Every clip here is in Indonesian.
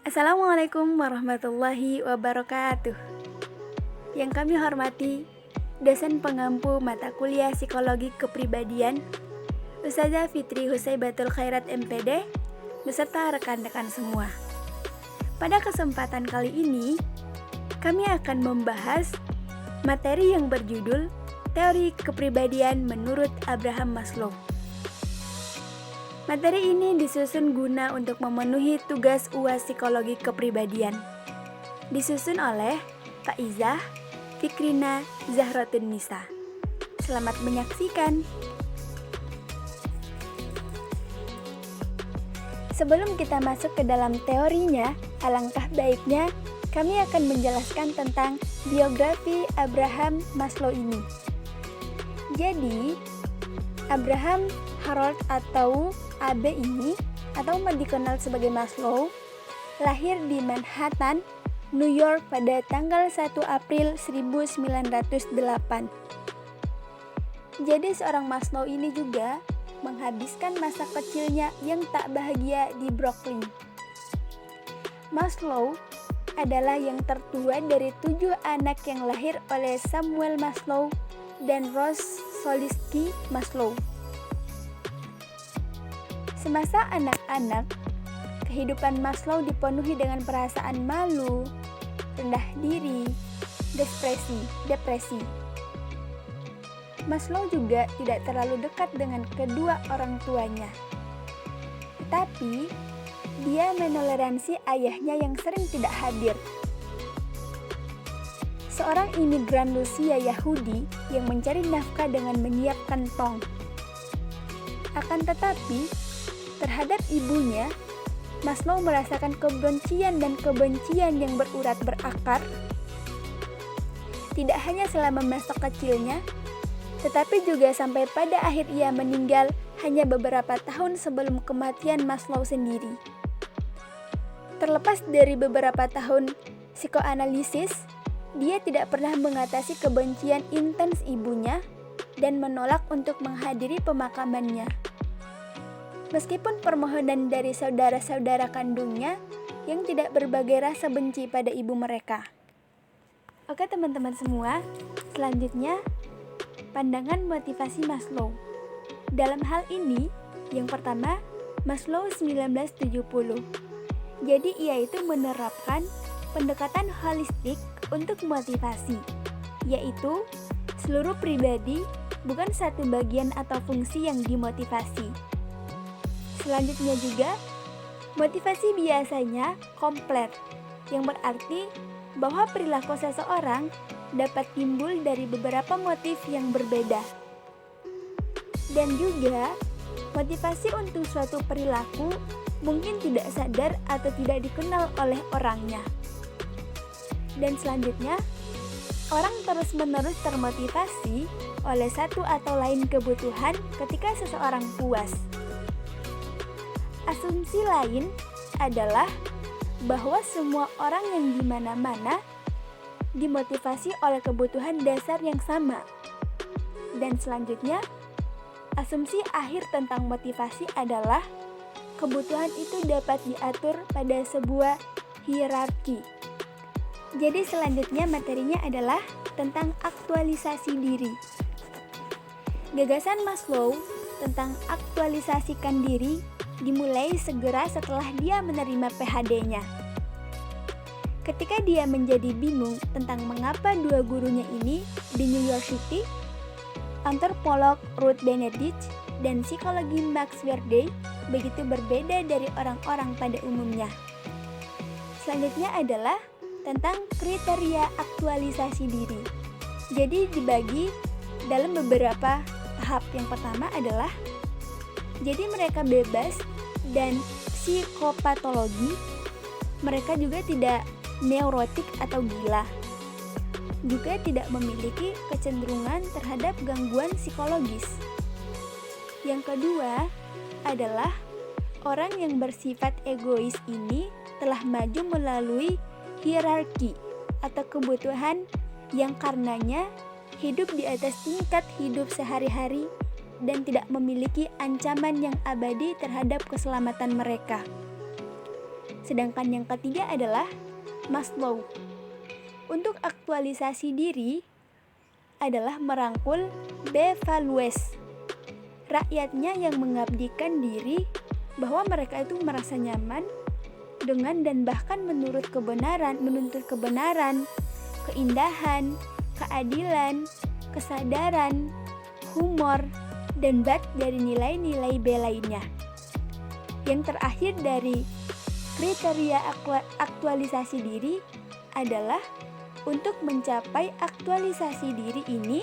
Assalamualaikum warahmatullahi wabarakatuh. Yang kami hormati, dosen pengampu mata kuliah Psikologi Kepribadian, Ustazah Fitri Husaibatul Khairat MPD, beserta rekan-rekan semua. Pada kesempatan kali ini, kami akan membahas materi yang berjudul Teori Kepribadian menurut Abraham Maslow. Materi ini disusun guna untuk memenuhi tugas UAS Psikologi Kepribadian. Disusun oleh Faizah Fikrina Zahratun Nisa. Selamat menyaksikan. Sebelum kita masuk ke dalam teorinya, alangkah baiknya kami akan menjelaskan tentang biografi Abraham Maslow ini. Jadi, Abraham Harold atau AB ini, atau dikenal sebagai Maslow, lahir di Manhattan, New York pada tanggal 1 April 1908. Jadi seorang Maslow ini juga menghabiskan masa kecilnya yang tak bahagia di Brooklyn. Maslow adalah yang tertua dari 7 anak yang lahir oleh Samuel Maslow dan Rose Solinsky Maslow. Semasa anak-anak, kehidupan Maslow dipenuhi dengan perasaan malu, rendah diri, depresi. Maslow juga tidak terlalu dekat dengan kedua orang tuanya. Tetapi, dia menoleransi ayahnya yang sering tidak hadir. Seorang imigran Rusia Yahudi yang mencari nafkah dengan menyiapkan tong. Akan tetapi, terhadap ibunya, Maslow merasakan kebencian yang berurat berakar, tidak hanya selama masa kecilnya, tetapi juga sampai pada akhir ia meninggal hanya beberapa tahun sebelum kematian Maslow sendiri. Terlepas dari beberapa tahun psikoanalisis, dia tidak pernah mengatasi kebencian intens ibunya dan menolak untuk menghadiri pemakamannya. Meskipun permohonan dari saudara-saudara kandungnya yang tidak berbagai rasa benci pada ibu mereka. Oke teman-teman semua, selanjutnya pandangan motivasi Maslow. Dalam hal ini, yang pertama, Maslow 1970. Jadi ia itu menerapkan pendekatan holistik untuk motivasi, yaitu seluruh pribadi bukan satu bagian atau fungsi yang dimotivasi. Selanjutnya juga, motivasi biasanya komplit, yang berarti bahwa perilaku seseorang dapat timbul dari beberapa motif yang berbeda. Dan juga, motivasi untuk suatu perilaku mungkin tidak sadar atau tidak dikenal oleh orangnya. Dan selanjutnya, orang terus-menerus termotivasi oleh satu atau lain kebutuhan ketika seseorang puas. Asumsi lain adalah bahwa semua orang yang di mana-mana dimotivasi oleh kebutuhan dasar yang sama. Dan selanjutnya, asumsi akhir tentang motivasi adalah kebutuhan itu dapat diatur pada sebuah hierarki. Jadi selanjutnya materinya adalah tentang aktualisasi diri. Gagasan Maslow tentang aktualisasikan diri dimulai segera setelah dia menerima PhD-nya. Ketika dia menjadi bingung tentang mengapa dua gurunya ini di New York City, antropolog Ruth Benedict dan psikologi Max Werdey begitu berbeda dari orang-orang pada umumnya. Selanjutnya adalah tentang kriteria aktualisasi diri. Jadi dibagi dalam beberapa tahap. Yang pertama adalah jadi mereka bebas dan psikopatologi. Mereka juga tidak neurotik atau gila. Juga tidak memiliki kecenderungan terhadap gangguan psikologis. Yang kedua adalah orang yang bersifat egois ini telah maju melalui hierarki atau kebutuhan yang karenanya hidup di atas tingkat hidup sehari-hari dan tidak memiliki ancaman yang abadi terhadap keselamatan mereka. Sedangkan yang ketiga adalah Maslow. Untuk aktualisasi diri adalah merangkul B-values. Rakyatnya yang mengabdikan diri bahwa mereka itu merasa nyaman dengan dan bahkan menuntut kebenaran, keindahan, keadilan, kesadaran, humor, dan dari nilai-nilai B lainnya. Yang terakhir dari kriteria aktualisasi diri adalah untuk mencapai aktualisasi diri ini,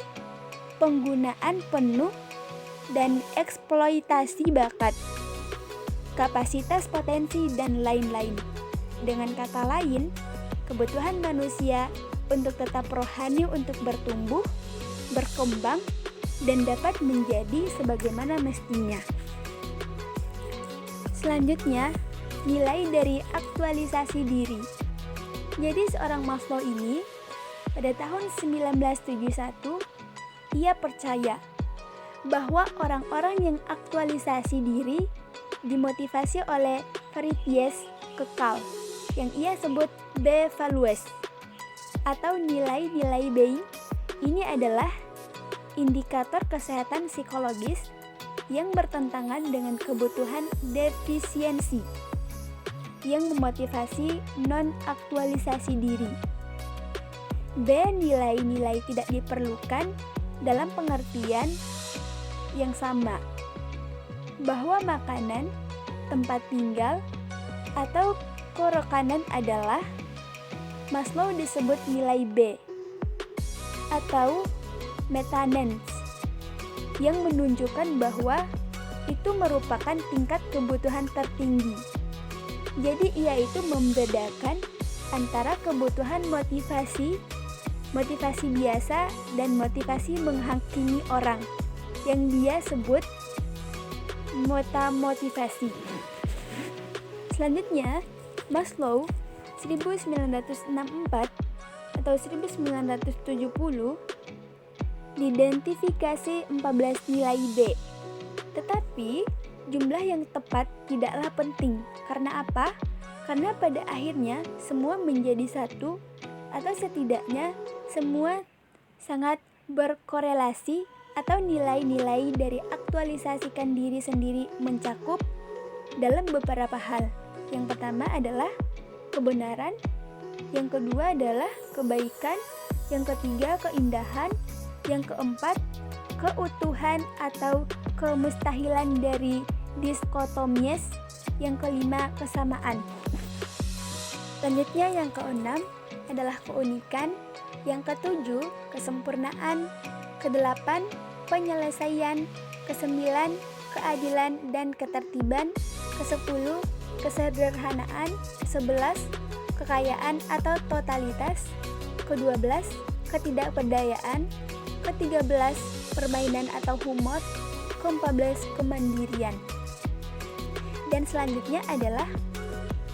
penggunaan penuh dan eksploitasi bakat, kapasitas potensi, dan lain-lain. Dengan kata lain, kebutuhan manusia untuk tetap rohani untuk bertumbuh, berkembang, dan dapat menjadi sebagaimana mestinya. Selanjutnya, nilai dari aktualisasi diri. Jadi seorang Maslow ini pada tahun 1971 ia percaya bahwa orang-orang yang aktualisasi diri dimotivasi oleh verities kekal yang ia sebut B-values atau nilai-nilai B. Ini adalah indikator kesehatan psikologis yang bertentangan dengan kebutuhan defisiensi yang memotivasi non-aktualisasi diri. B. Nilai-nilai tidak diperlukan dalam pengertian yang sama, bahwa makanan, tempat tinggal, atau korokanan adalah Maslow disebut nilai B atau maintenance yang menunjukkan bahwa itu merupakan tingkat kebutuhan tertinggi. Jadi ia itu membedakan antara kebutuhan motivasi biasa dan motivasi menghakimi orang yang dia sebut metamotivasi. Selanjutnya, Maslow 1964 atau 1970 diidentifikasi 14 nilai B. Tetapi jumlah yang tepat tidaklah penting. Karena apa? Karena pada akhirnya semua menjadi satu atau setidaknya semua sangat berkorelasi atau nilai-nilai dari aktualisasikan diri sendiri mencakup dalam beberapa hal. Yang pertama adalah kebenaran, yang kedua adalah kebaikan, yang ketiga keindahan, yang keempat keutuhan atau kemustahilan dari diskotomies, yang kelima kesamaan. Selanjutnya yang keenam adalah keunikan, yang ketujuh kesempurnaan, kedelapan penyelesaian, kesembilan keadilan dan ketertiban, kesepuluh kesederhanaan, 11 kekayaan atau totalitas, ke-12 ketidakberdayaan, ke-13 permainan atau humor, ke-14 kemandirian. Dan selanjutnya adalah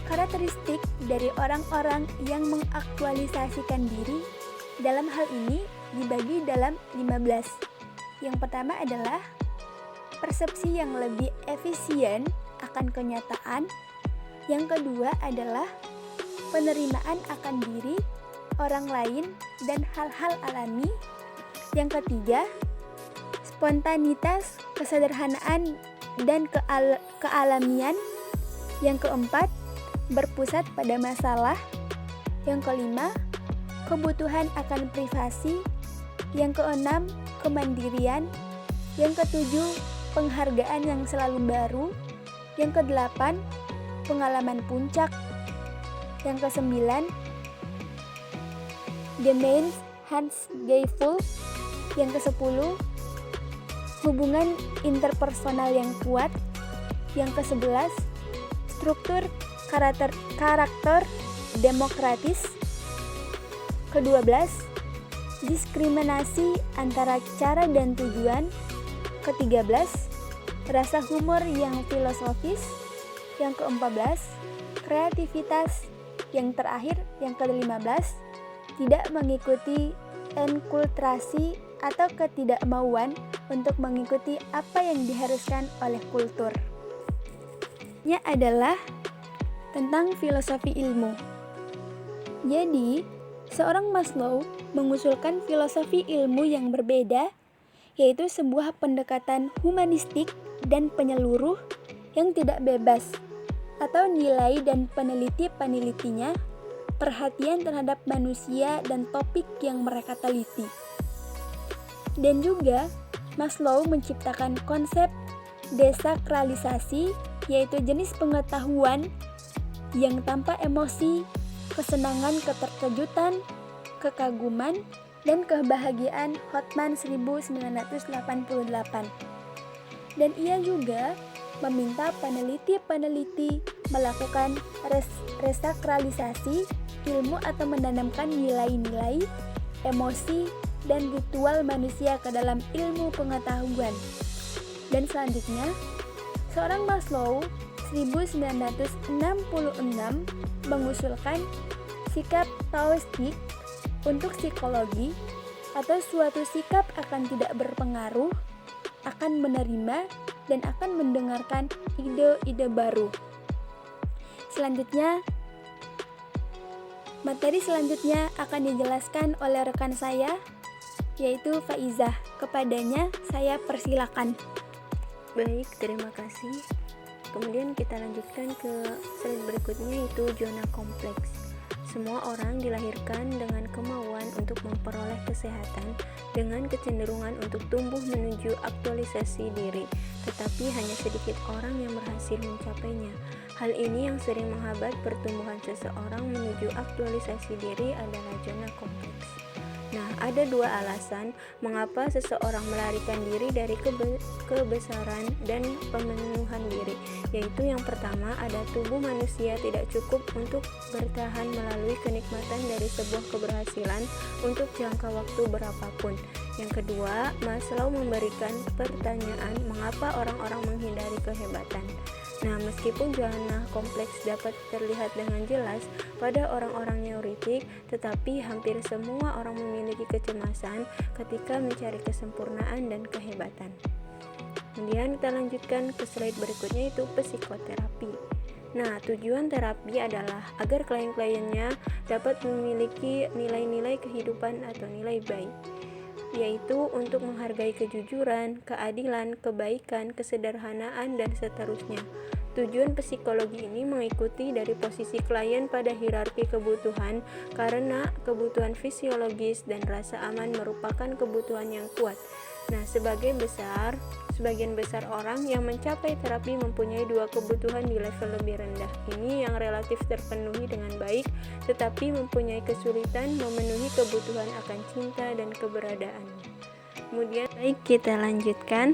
karakteristik dari orang-orang yang mengaktualisasikan diri. Dalam hal ini dibagi dalam 15. Yang pertama adalah persepsi yang lebih efisien akan kenyataan. Yang kedua adalah penerimaan akan diri, orang lain, dan hal-hal alami. Yang ketiga, spontanitas, kesederhanaan, dan kealamian. Yang keempat, berpusat pada masalah. Yang kelima, kebutuhan akan privasi. Yang keenam, kemandirian. Yang ketujuh, penghargaan yang selalu baru. Yang kedelapan, pengalaman puncak. Yang kesembilan, demands Hans Gayful. Yang ke-10, hubungan interpersonal yang kuat. Yang ke-11, struktur karakter demokratis. Ke-12, diskriminasi antara cara dan tujuan. Ke-13, rasa humor yang filosofis. Yang ke-14, kreativitas. Yang terakhir, yang ke-15, tidak mengikuti enkulturasi atau ketidakmauan untuk mengikuti apa yang diharuskan oleh kultur. Nya adalah tentang filosofi ilmu. Jadi, seorang Maslow mengusulkan filosofi ilmu yang berbeda, yaitu sebuah pendekatan humanistik dan penyeluruh yang tidak bebas, atau nilai dan peneliti-penelitinya perhatian terhadap manusia dan topik yang mereka teliti. Dan juga, Maslow menciptakan konsep desakralisasi, yaitu jenis pengetahuan yang tanpa emosi, kesenangan, keterkejutan, kekaguman, dan kebahagiaan Hotman 1988. Dan ia juga meminta peneliti-peneliti melakukan resakralisasi ilmu atau menanamkan nilai-nilai, emosi, dan ritual manusia ke dalam ilmu pengetahuan. Dan selanjutnya, seorang Maslow 1966 mengusulkan sikap taoistik untuk psikologi, atau suatu sikap akan tidak berpengaruh, akan menerima, dan akan mendengarkan ide-ide baru. Selanjutnya, materi selanjutnya akan dijelaskan oleh rekan saya, yaitu Faizah. Kepadanya saya persilakan. Baik, terima kasih. Kemudian kita lanjutkan ke slide berikutnya, yaitu zona kompleks. Semua orang dilahirkan dengan kemauan untuk memperoleh kesehatan, dengan kecenderungan untuk tumbuh menuju aktualisasi diri, tetapi hanya sedikit orang yang berhasil mencapainya. Hal ini yang sering menghambat pertumbuhan seseorang menuju aktualisasi diri adalah zona kompleks. Nah, ada dua alasan mengapa seseorang melarikan diri dari kebesaran dan pemenuhan diri, yaitu yang pertama, ada tubuh manusia tidak cukup untuk bertahan melalui kenikmatan dari sebuah keberhasilan untuk jangka waktu berapapun. Yang kedua, Maslow memberikan pertanyaan mengapa orang-orang menghindari kehebatan. Nah, meskipun zona kompleks dapat terlihat dengan jelas pada orang-orang neurotik, tetapi hampir semua orang memiliki kecemasan ketika mencari kesempurnaan dan kehebatan. Kemudian kita lanjutkan ke slide berikutnya, yaitu psikoterapi. Nah, tujuan terapi adalah agar klien-kliennya dapat memiliki nilai-nilai kehidupan atau nilai baik, yaitu untuk menghargai kejujuran, keadilan, kebaikan, kesederhanaan, dan seterusnya. Tujuan psikologi ini mengikuti dari posisi klien pada hierarki kebutuhan, karena kebutuhan fisiologis dan rasa aman merupakan kebutuhan yang kuat. Nah, sebagian besar orang yang mencapai terapi mempunyai dua kebutuhan di level lebih rendah. Ini yang relatif terpenuhi dengan baik, tetapi mempunyai kesulitan memenuhi kebutuhan akan cinta dan keberadaannya. Kemudian, baik, kita lanjutkan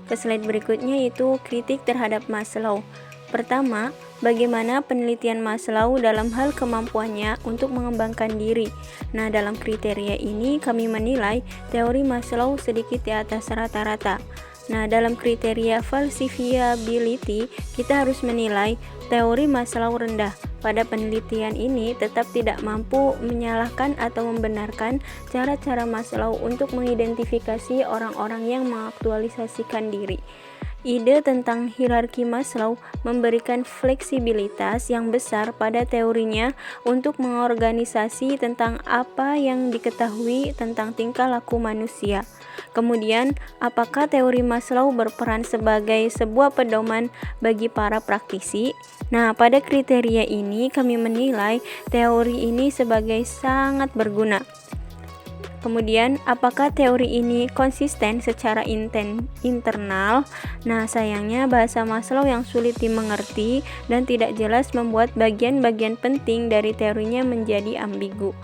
ke slide berikutnya, yaitu kritik terhadap Maslow. Pertama, bagaimana penelitian Maslow dalam hal kemampuannya untuk mengembangkan diri. Nah, dalam kriteria ini kami menilai teori Maslow sedikit di atas rata-rata. Nah, dalam kriteria falsifiability, kita harus menilai teori Maslow rendah. Pada penelitian ini tetap tidak mampu menyalahkan atau membenarkan cara-cara Maslow untuk mengidentifikasi orang-orang yang mengaktualisasikan diri. Ide tentang hierarki Maslow memberikan fleksibilitas yang besar pada teorinya untuk mengorganisasi tentang apa yang diketahui tentang tingkah laku manusia. Kemudian, apakah teori Maslow berperan sebagai sebuah pedoman bagi para praktisi? Nah, pada kriteria ini kami menilai teori ini sebagai sangat berguna. Kemudian, apakah teori ini konsisten secara internal? Nah, sayangnya bahasa Maslow yang sulit dimengerti dan tidak jelas membuat bagian-bagian penting dari teorinya menjadi ambigu.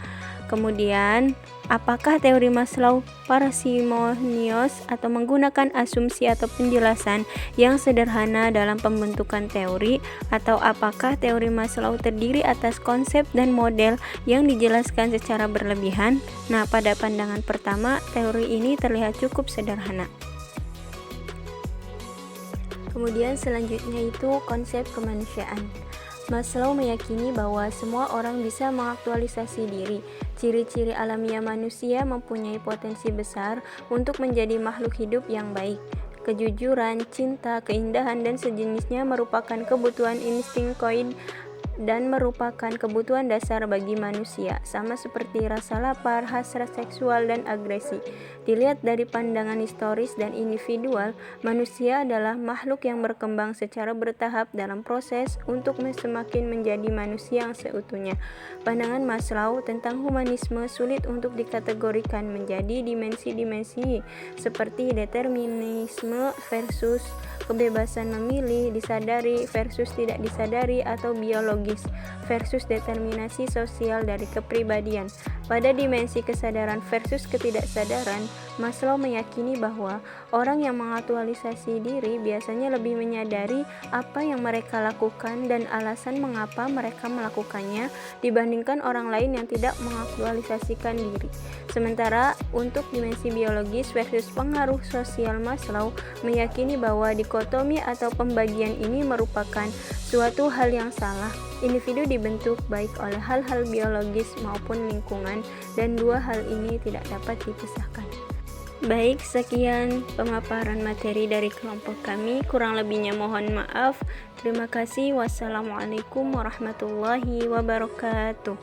Kemudian, apakah teori Maslow parsimonius atau menggunakan asumsi atau penjelasan yang sederhana dalam pembentukan teori, atau apakah teori Maslow terdiri atas konsep dan model yang dijelaskan secara berlebihan? Nah, pada pandangan pertama, teori ini terlihat cukup sederhana. Kemudian selanjutnya itu konsep kemanusiaan. Maslow meyakini bahwa semua orang bisa mengaktualisasi diri. Ciri-ciri alamiah manusia mempunyai potensi besar untuk menjadi makhluk hidup yang baik. Kejujuran, cinta, keindahan, dan sejenisnya merupakan kebutuhan instingkoid dan merupakan kebutuhan dasar bagi manusia, sama seperti rasa lapar, hasrat seksual, dan agresi. Dilihat dari pandangan historis dan individual, manusia adalah makhluk yang berkembang secara bertahap dalam proses untuk semakin menjadi manusia yang seutuhnya. Pandangan Maslow tentang humanisme sulit untuk dikategorikan menjadi dimensi-dimensi seperti determinisme versus kebebasan memilih, disadari versus tidak disadari, atau biologis versus determinasi sosial dari kepribadian. Pada dimensi kesadaran versus ketidaksadaran, Maslow meyakini bahwa orang yang mengaktualisasi diri biasanya lebih menyadari apa yang mereka lakukan dan alasan mengapa mereka melakukannya dibandingkan orang lain yang tidak mengaktualisasikan diri. Sementara untuk dimensi biologis versus pengaruh sosial, Maslow meyakini bahwa dikotomi atau pembagian ini merupakan suatu hal yang salah. Individu dibentuk baik oleh hal-hal biologis maupun lingkungan, dan dua hal ini tidak dapat dipisahkan. Baik, sekian pemaparan materi dari kelompok kami. Kurang lebihnya mohon maaf. Terima kasih. Wassalamualaikum warahmatullahi wabarakatuh.